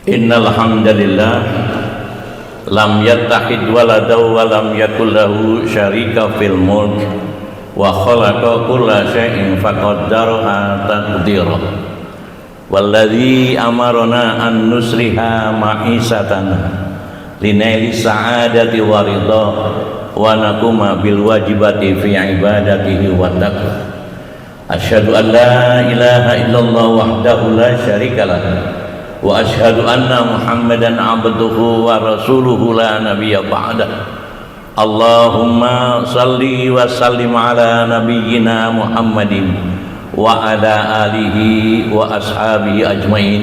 Innal hamdalillah lam yattakhid waladaw wa lam yakul lahu syarika fil mulk wa khalaqa kulla syai'in faqaddaraha taqdira walladzi amarna an nusriha ma'isatan linaili sa'adati wa ridha wa nakuma bil wajibati fi ibadatihi wa taqwa. Asyhadu an la ilaha illallah wahdahu la syarikalah wa asyhadu anna Muhammadan abduhu wa rasuluhu la nabiyya ba'dah. Allahumma salli wa sallim ala nabiyyina Muhammadin wa ala alihi wa ashabihi ajmain.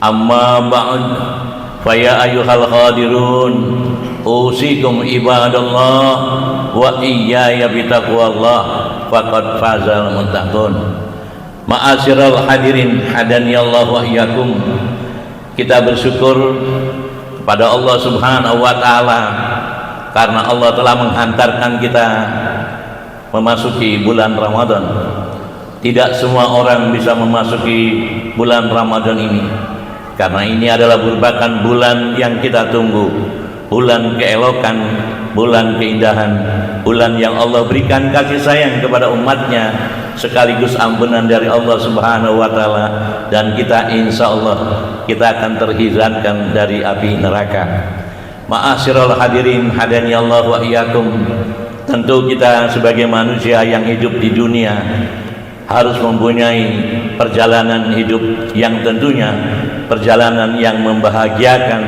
Amma ba'd, fa ya ayyuhal hadirun, usikum ibadallah wa iyaya bitaqwallah faqad fazal muttaqun. Ma'asyiral hadirin hadani Allah wa iyyakum. Kita bersyukur kepada Allah Subhanahu wa taala karena Allah telah menghantarkan kita memasuki bulan Ramadan. Tidak semua orang bisa memasuki bulan Ramadan ini, karena ini adalah merupakan bulan yang kita tunggu, bulan keelokan, bulan keindahan, bulan yang Allah berikan kasih sayang kepada umatnya, sekaligus ampunan dari Allah Subhanahu wa taala, dan kita insya Allah kita akan terhizarkan dari api neraka. Ma'asyiral hadirin hadani Allah wa iyyakum. Tentu kita sebagai manusia yang hidup di dunia harus mempunyai perjalanan hidup yang tentunya perjalanan yang membahagiakan.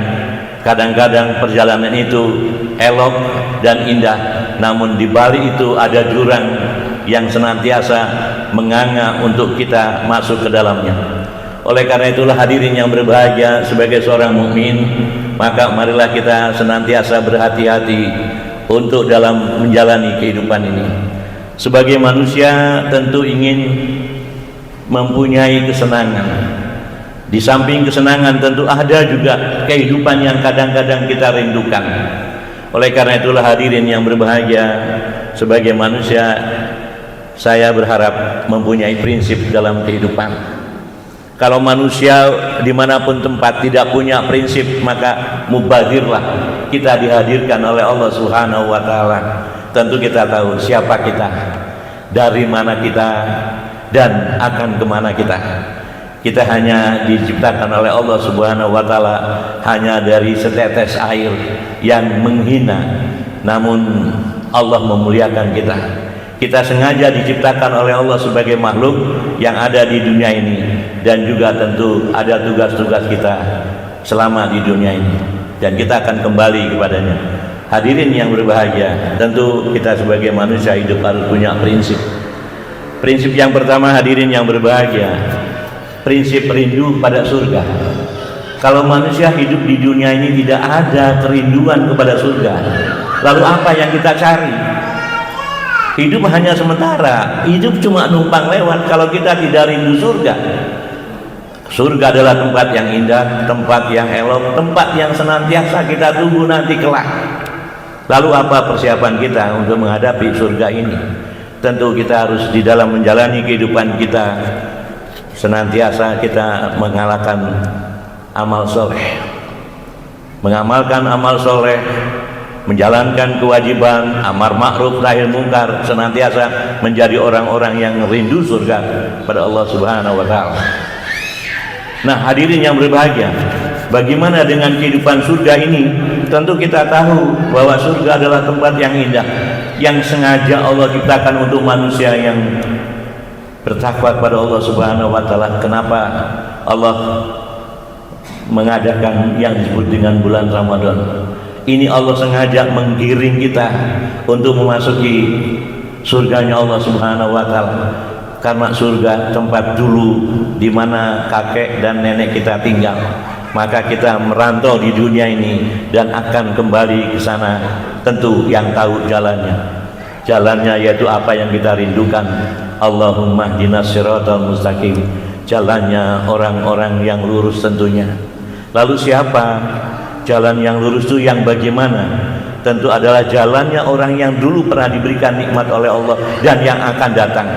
Kadang-kadang perjalanan itu elok dan indah, namun di balik itu ada jurang yang senantiasa menganga untuk kita masuk ke dalamnya. Oleh karena itulah hadirin yang berbahagia, sebagai seorang mukmin, maka marilah kita senantiasa berhati-hati untuk dalam menjalani kehidupan ini. Sebagai manusia tentu ingin mempunyai kesenangan. Di samping kesenangan tentu ada juga kehidupan yang kadang-kadang kita rindukan. Oleh karena itulah hadirin yang berbahagia, sebagai manusia saya berharap mempunyai prinsip dalam kehidupan. Kalau manusia dimanapun tempat tidak punya prinsip, maka mubazirlah. Kita dihadirkan oleh Allah Subhanahu wa taala. Tentu kita tahu siapa kita, dari mana kita, dan akan kemana kita. Kita hanya diciptakan oleh Allah Subhanahu wa taala hanya dari setetes air yang menghina, namun Allah memuliakan kita. Kita sengaja diciptakan oleh Allah sebagai makhluk yang ada di dunia ini, dan juga tentu ada tugas-tugas kita selama di dunia ini, dan kita akan kembali kepadanya. Hadirin yang berbahagia, tentu kita sebagai manusia hidup harus punya prinsip. Prinsip yang pertama, hadirin yang berbahagia, prinsip rindu pada surga. Kalau manusia hidup di dunia ini tidak ada kerinduan kepada surga, lalu apa yang kita cari? Hidup hanya sementara, hidup cuma numpang lewat kalau kita tidak rindu surga. Surga adalah tempat yang indah, tempat yang elok, tempat yang senantiasa kita tunggu nanti kelak. Lalu apa persiapan kita untuk menghadapi surga ini? Tentu kita harus di dalam menjalani kehidupan kita senantiasa kita mengalahkan amal soleh, mengamalkan amal soleh, menjalankan kewajiban, amar ma'ruf nahi mungkar, senantiasa menjadi orang-orang yang rindu surga pada Allah Subhanahu wa taala. Nah, hadirin yang berbahagia, bagaimana dengan kehidupan surga ini? Tentu kita tahu bahwa surga adalah tempat yang indah, yang sengaja Allah ciptakan untuk manusia yang bertakwa kepada Allah Subhanahu wa taala. Kenapa Allah mengadakan yang disebut dengan bulan Ramadan? Ini Allah sengaja menggiring kita untuk memasuki surganya Allah Subhanahu wa taala. Karena surga tempat dulu di mana kakek dan nenek kita tinggal, maka kita merantau di dunia ini dan akan kembali ke sana. Tentu yang tahu jalannya yaitu apa yang kita rindukan. Allahumma ihdinas siratal mustaqim, jalannya orang-orang yang lurus tentunya. Lalu siapa jalan yang lurus itu yang bagaimana? Tentu adalah jalannya orang yang dulu pernah diberikan nikmat oleh Allah dan yang akan datang.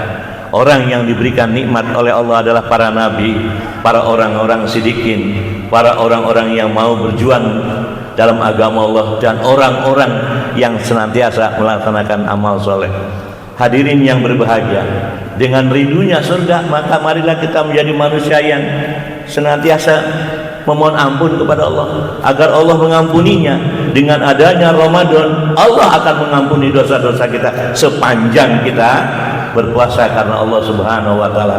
Orang yang diberikan nikmat oleh Allah adalah para nabi, para orang-orang sidikin, para orang-orang yang mau berjuang dalam agama Allah dan orang-orang yang senantiasa melaksanakan amal soleh. Hadirin yang berbahagia, dengan rindunya surga, maka marilah kita menjadi manusia yang senantiasa memohon ampun kepada Allah agar Allah mengampuninya. Dengan adanya Ramadan, Allah akan mengampuni dosa-dosa kita sepanjang kita berpuasa karena Allah Subhanahu wa taala.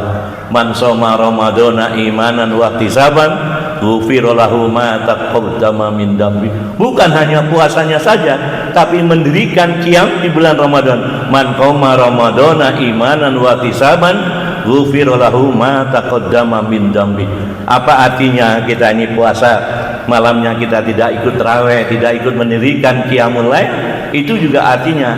Man shoma ramadhana imanan wa ihtisaban ghufira lahu ma taqaddama min dambi. Bukan hanya puasanya saja, tapi mendirikan qiyam di bulan Ramadan. Man qoma ramadhana imanan wa ihtisaban ghufira lahu ma taqaddama min dambi. Apa artinya kita ini puasa, malamnya kita tidak ikut tarawih, tidak ikut mendirikan qiyamul lail? Itu juga artinya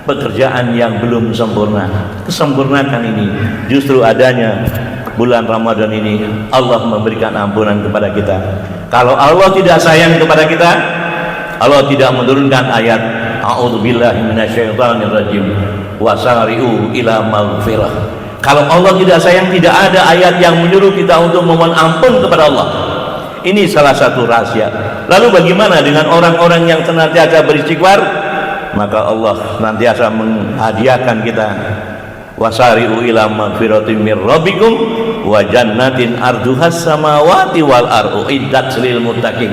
pekerjaan yang belum sempurna. Kesempurnakan ini justru adanya bulan Ramadan ini. Allah memberikan ampunan kepada kita. Kalau Allah tidak sayang kepada kita, Allah tidak menurunkan ayat a'udzubillahi minasyaitonirrajim wasari'u ila maghfirah. Kalau Allah tidak sayang, tidak ada ayat yang menyuruh kita untuk memohon ampun kepada Allah. Ini salah satu rahasia. Lalu bagaimana dengan orang-orang yang senantiasa beristighfar? Maka Allah senantiasa menghadiahkan kita wasari'u ila magfiratin mir rabbikum wa jannatin arduhas samawati wal ardu iddat lil muttaqin.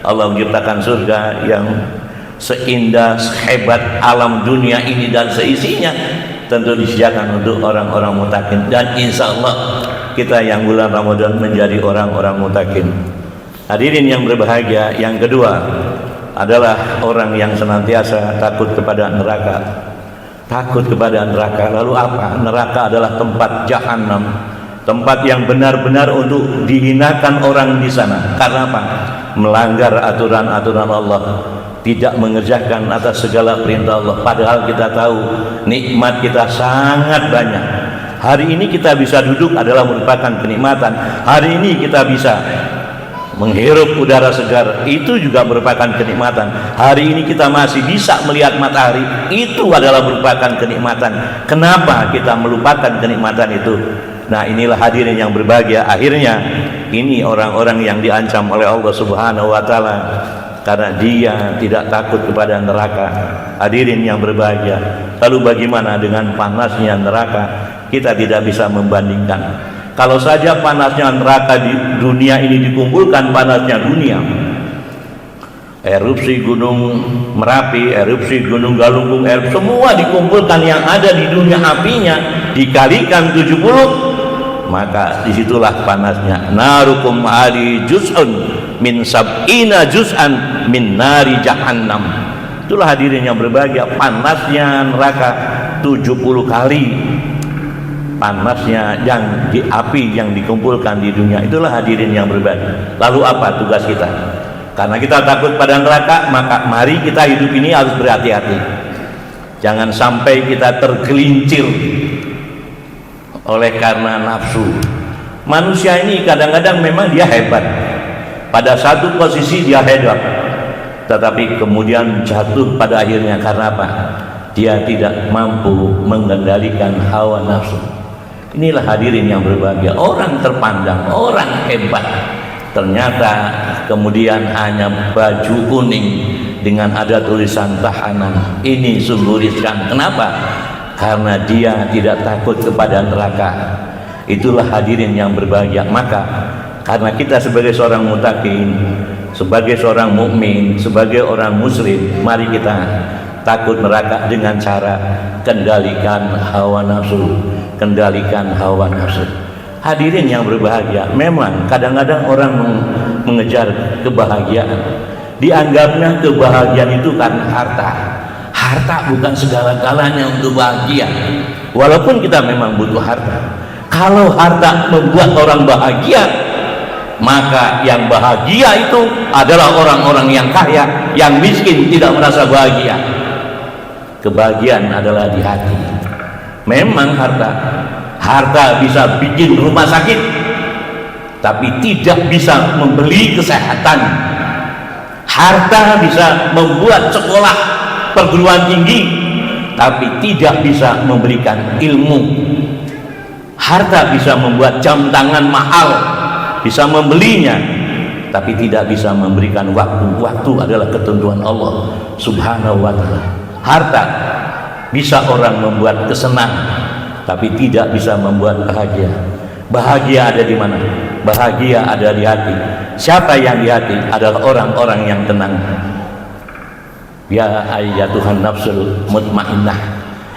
Allah menciptakan surga yang seindah, sehebat alam dunia ini dan seisinya, tentu disediakan untuk orang-orang muttaqin. Dan insya Allah kita yang bulan Ramadan menjadi orang-orang muttaqin. Hadirin yang berbahagia, yang kedua adalah orang yang senantiasa takut kepada neraka. Takut kepada neraka. Lalu apa? Neraka adalah tempat jahanam, tempat yang benar-benar untuk dihinakan orang di sana. Karena apa? Melanggar aturan-aturan Allah, tidak mengerjakan atas segala perintah Allah. Padahal kita tahu nikmat kita sangat banyak. Hari ini kita bisa duduk adalah merupakan kenikmatan. Hari ini kita bisa menghirup udara segar, itu juga merupakan kenikmatan. Hari ini kita masih bisa melihat matahari, itu adalah merupakan kenikmatan. Kenapa kita melupakan kenikmatan itu? Nah, inilah hadirin yang berbahagia. Akhirnya ini orang-orang yang diancam oleh Allah Subhanahu wa taala karena dia tidak takut kepada neraka. Hadirin yang berbahagia, lalu bagaimana dengan panasnya neraka? Kita tidak bisa membandingkan. Kalau saja panasnya neraka di dunia ini dikumpulkan, panasnya dunia, erupsi gunung Merapi, erupsi gunung Galunggung, semua dikumpulkan yang ada di dunia apinya dikalikan 70, maka disitulah panasnya. Narukum ali juz'un min sab'ina juz'an min nari jahannam. Itulah hadirin yang berbahagia, panasnya neraka 70 kali panasnya yang di api yang dikumpulkan di dunia. Itulah hadirin yang berbahagia. Lalu apa tugas kita? Karena kita takut pada neraka, maka mari kita hidup ini harus berhati-hati. Jangan sampai kita tergelincir oleh karena nafsu. Manusia ini kadang-kadang memang dia hebat, pada satu posisi dia hebat, tetapi kemudian jatuh pada akhirnya karena apa? Dia tidak mampu mengendalikan hawa nafsu. Inilah hadirin yang berbahagia. Orang terpandang, orang hebat, ternyata kemudian hanya baju kuning dengan ada tulisan tahanan. Ini sungguh riskan. Kenapa? Karena dia tidak takut kepada neraka. Itulah hadirin yang berbahagia. Maka karena kita sebagai seorang muttaqin, sebagai seorang mukmin, sebagai orang muslim, mari kita takut neraka dengan cara kendalikan hawa nafsu, kendalikan hawa nafsu. Hadirin yang berbahagia, memang kadang-kadang orang mengejar kebahagiaan, dianggapnya kebahagiaan itu karena harta. Harta bukan segala-galanya untuk bahagia, walaupun kita memang butuh harta. Kalau harta membuat orang bahagia, maka yang bahagia itu adalah orang-orang yang kaya. Yang miskin tidak merasa bahagia. Kebahagiaan adalah di hati. Memang harta bisa bikin rumah sakit, tapi tidak bisa membeli kesehatan. Harta bisa membuat sekolah perguruan tinggi, tapi tidak bisa memberikan ilmu. Harta bisa membuat jam tangan mahal, bisa membelinya, tapi tidak bisa memberikan waktu. Waktu adalah ketentuan Allah Subhanahu wa ta'ala. Harta bisa orang membuat kesenang, tapi tidak bisa membuat bahagia. Bahagia ada di mana? Bahagia ada di hati. Siapa yang di hati? Adalah orang-orang yang tenang. Ya ayyatuhan nafsul mutmainnah,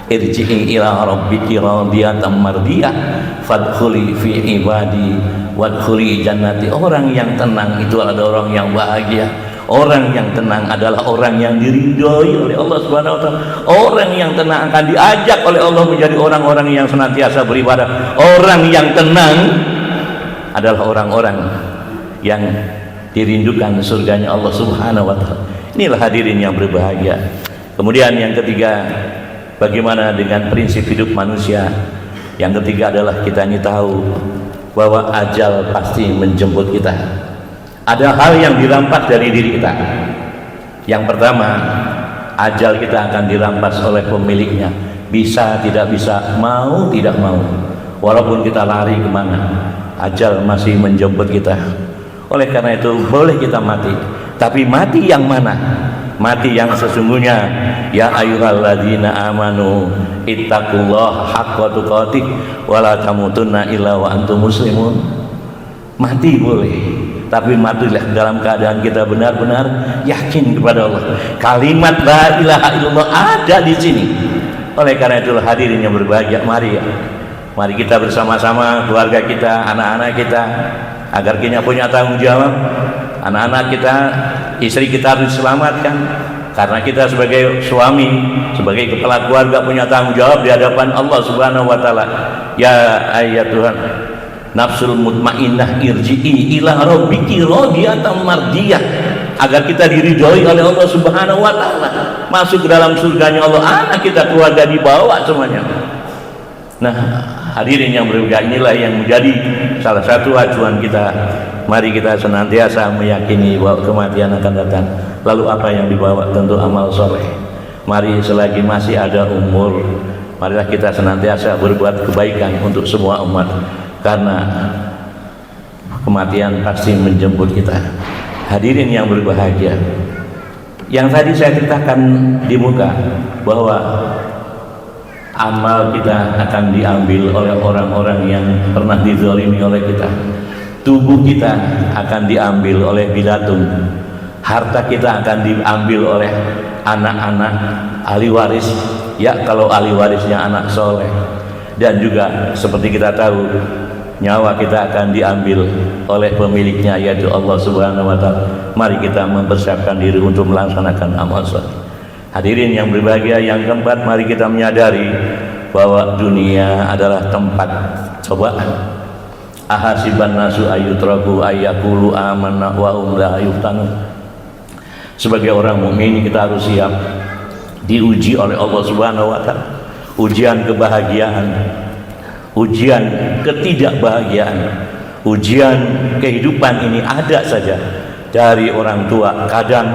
irji'i ila rabbiki radiyatan mardiyah fadkhuli fi ibadi wadkhuli jannati. Orang yang tenang itu adalah orang yang bahagia. Orang yang tenang adalah orang yang diridhoi oleh Allah Subhanahu wa taala. Orang yang tenang akan diajak oleh Allah menjadi orang-orang yang senantiasa beribadah. Orang yang tenang adalah orang-orang yang dirindukan surganya Allah Subhanahu wa taala. Inilah hadirin yang berbahagia. Kemudian yang ketiga, bagaimana dengan prinsip hidup manusia? Yang ketiga adalah kita ini tahu bahwa ajal pasti menjemput kita. Ada hal yang dirampas dari diri kita. Yang pertama, ajal kita akan dirampas oleh pemiliknya. Bisa tidak bisa, mau tidak mau. Walaupun kita lari kemana, ajal masih menjemput kita. Oleh karena itu boleh kita mati, tapi mati yang mana? Mati yang sesungguhnya. Ya ayyuhalladzina amanu ittaqullaha haqqa tuqatih wa la tamutunna illa wa antum muslimun. Mati boleh, tapi matilah dalam keadaan kita benar-benar yakin kepada Allah. Kalimat la ilaha illallah ada di sini. Oleh karena itulah hadirin yang berbahagia, mari kita bersama-sama, keluarga kita, anak-anak kita, agar kita punya tanggung jawab. Anak-anak kita, istri kita harus diselamatkan, karena kita sebagai suami, sebagai kepala keluarga punya tanggung jawab di hadapan Allah Subhanahu wa taala. Ya ayyatuhan nafsul mutmainnah irji'i ila rabbiki radiyatan mardiyah, agar kita diridhoi oleh Allah Subhanahu wa taala, masuk ke dalam surganya Allah. Anak kita, keluarga dibawa semuanya. Nah, hadirin yang berbahagia, inilah yang menjadi salah satu acuan kita. Mari kita senantiasa meyakini bahwa kematian akan datang. Lalu apa yang dibawa? Tentu amal soleh. Mari selagi masih ada umur, marilah kita senantiasa berbuat kebaikan untuk semua umat, karena kematian pasti menjemput kita. Hadirin yang berbahagia, yang tadi saya ceritakan di muka bahwa amal kita akan diambil oleh orang-orang yang pernah dizalimi oleh kita. Tubuh kita akan diambil oleh binatang. Harta kita akan diambil oleh anak-anak ahli waris, ya kalau ahli warisnya anak soleh. Dan juga seperti kita tahu, nyawa kita akan diambil oleh pemiliknya, yaitu Allah Subhanahu wa taala. Mari kita mempersiapkan diri untuk melaksanakan amal soleh. Hadirin yang berbahagia, yang keempat, mari kita menyadari bahwa dunia adalah tempat cobaan. Ahasiban nasu ayyutraku ayyaqulu amanna wa hum la yuftanun. Sebagai orang mukmin kita harus siap diuji oleh Allah Subhanahu wa taala. Ujian kebahagiaan, ujian ketidakbahagiaan, ujian kehidupan ini ada saja. Dari orang tua kadang,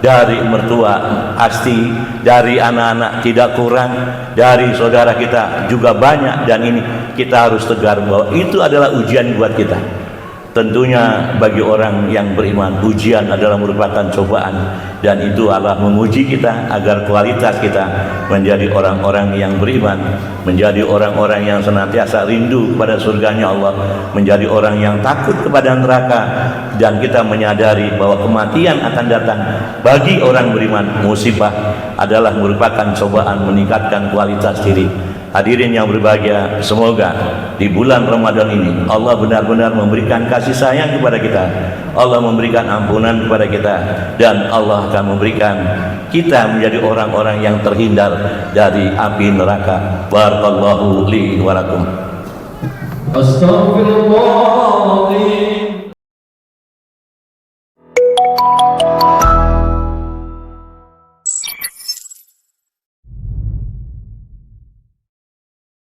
dari mertua pasti, dari anak-anak tidak kurang, dari saudara kita juga banyak. Dan ini kita harus tegar bahwa itu adalah ujian buat kita. Tentunya bagi orang yang beriman, ujian adalah merupakan cobaan, dan itu adalah menguji kita agar kualitas kita menjadi orang-orang yang beriman, menjadi orang-orang yang senantiasa rindu kepada surganya Allah, menjadi orang yang takut kepada neraka. Dan kita menyadari bahwa kematian akan datang. Bagi orang beriman, musibah adalah merupakan cobaan meningkatkan kualitas diri. Hadirin yang berbahagia, semoga di bulan Ramadan ini Allah benar-benar memberikan kasih sayang kepada kita, Allah memberikan ampunan kepada kita, dan Allah akan memberikan kita menjadi orang-orang yang terhindar dari api neraka. Barakallahu li wa lakum. Astaghfirullah.